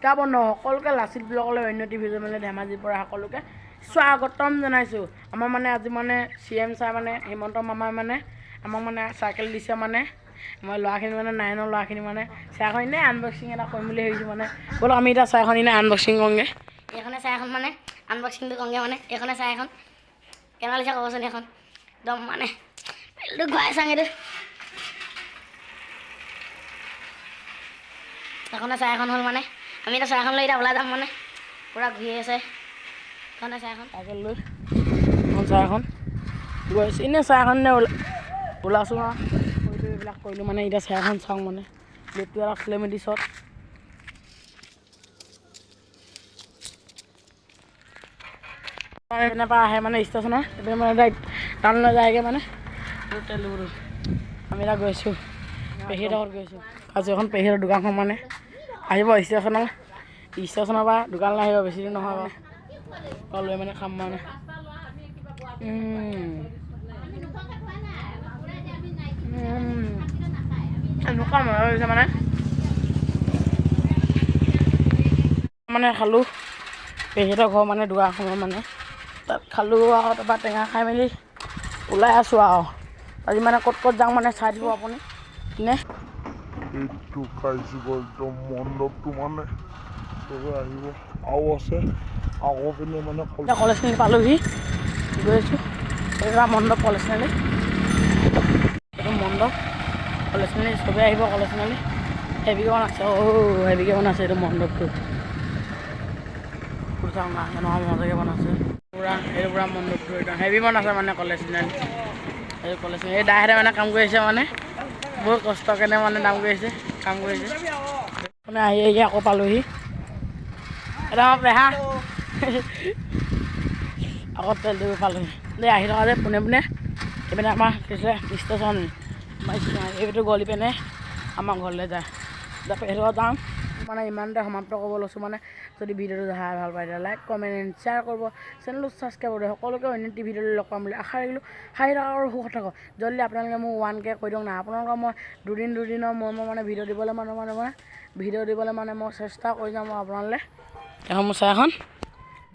ৰাস্তা বন্ধ সকলোকে লাচিত ব্লকলৈ অন্য টিভি মানে ধেমাজিৰ পৰা সকলোকে স্বাগতম জনাইছোঁ। আমাৰ মানে আজি মানে CM ছাৰ মানে হিমন্ত মামাই মানে আমাক মানে চাইকেল দিছে মানে মই ল'ৰাখিনি মানে 9ৰ ল'ৰাখিনি মানে চাইখন এনেই আনবক্সিং এটা কৰিম বুলি ভাবিছোঁ মানে ব'লক আমি এতিয়া চাইখন এনেই আনবক্সিং কৰোঁগৈ। এইখনে চাই এখন মানে আনবক্সিংটো কৰোঁগৈ মানে এইখনে চাই এখন কেনেকুৱা লাগিছে ক'বচোন এখন একদম মানে পেলটো ঘূৰাই চাং এইটো এখনে চাই এখন হ'ল মানে আমি এতিয়া চাই এখন লৈ এতিয়া ওলাই যাম মানে পূৰা ঘূৰি আছে এখনে চাই এখন চাইকেল লৈ এখন চাই এখন গৈ আছোঁ এনেই চাই এখন ওলাইছোঁ আৰু কৰিলোঁ এইবিলাক কৰিলোঁ মানে এতিয়া চাই এখন চাওঁ মানে লেটটো এটা খুলে মেলি চত এনেপা আহে মানে ষ্টেচনৰ এতিয়া মানে টাউনলৈ যায়গৈ মানে তেলবোৰ আমি এতিয়া গৈছোঁ পেহীৰ লগত গৈছোঁ আজি এখন পেহীৰ দোকানখন মানে আহিব ষ্টেচনৰ পৰা দোকানলৈ আহিব বেছি দিন নহয় বাৰু লৈ মানে খাম মানে এনেকুৱা মজা লাগিছে মানে খালোঁ পেহীহঁতৰ ঘৰ মানে দোকানখনৰ মানে তাত খালোঁ আৰু তাৰপৰা টেঙা খাই মেলি ওলাই আছোঁ আৰু আজি মানে ক'ত যাওঁ মানে চাই দিব আপুনি নে এইটো খাইছোঁ একদম মণ্ডপটো মানে চবে আহিব আৰু আছে আকৌ পিনে মানে কলেজখিনি পালোঁহি গৈ আছোঁ এইটো মণ্ডপ কলেজখিনি এইটো মণ্ডপ কলেজখিনি চবেই আহিব কলেজখিনি হেভিকে বনাইছে হেভিকে বনাইছে এইটো মণ্ডপটো চাওঁ না নহয় মজাকে বনাইছে এইটো পূৰা মণ্ডপটো একদম হেভি বনাইছে মানে কলেজখিনি এই কলেজখিনি এই দাইহঁতে মানে কাম কৰি আহিছে মানে বহুত কষ্ট কেনে মানে কাম কৰিছে মানে আহি আকৌ পালোঁহি এটা আমাৰ পেহা আকৌ তেল দিব পালোঁহি দেই আহি থকা যে পোনে এইপিনে আমাৰ ষ্টেচন এইটো গলি পিনে আমাৰ ঘৰলৈ যায় এতিয়া পেহীৰ যাওঁ মানে ইমানতে সমাপ্ত কৰিব লৈছোঁ মানে যদি ভিডিঅ'টো চাই ভাল পায় তেতিয়া লাইক কমেণ্ট এণ্ড শ্বেয়াৰ কৰিব চেনেলটো ছাবস্ক্ৰাইব কৰিব সকলোকে অন্য ভিডিঅ'লৈ লগ পাম বুলি আশা ৰাখিলোঁ হাঁহি থকা আৰু সুখ থাকক জলদি আপোনালোকে মোক 1K কৈ দিয়ক না আপোনালোকৰ মই দুদিনৰ মই মানে ভিডিঅ' দিবলৈ মানে মই চেষ্টা কৰি যাম আপোনালোকে এখন মোৰ চাই এখন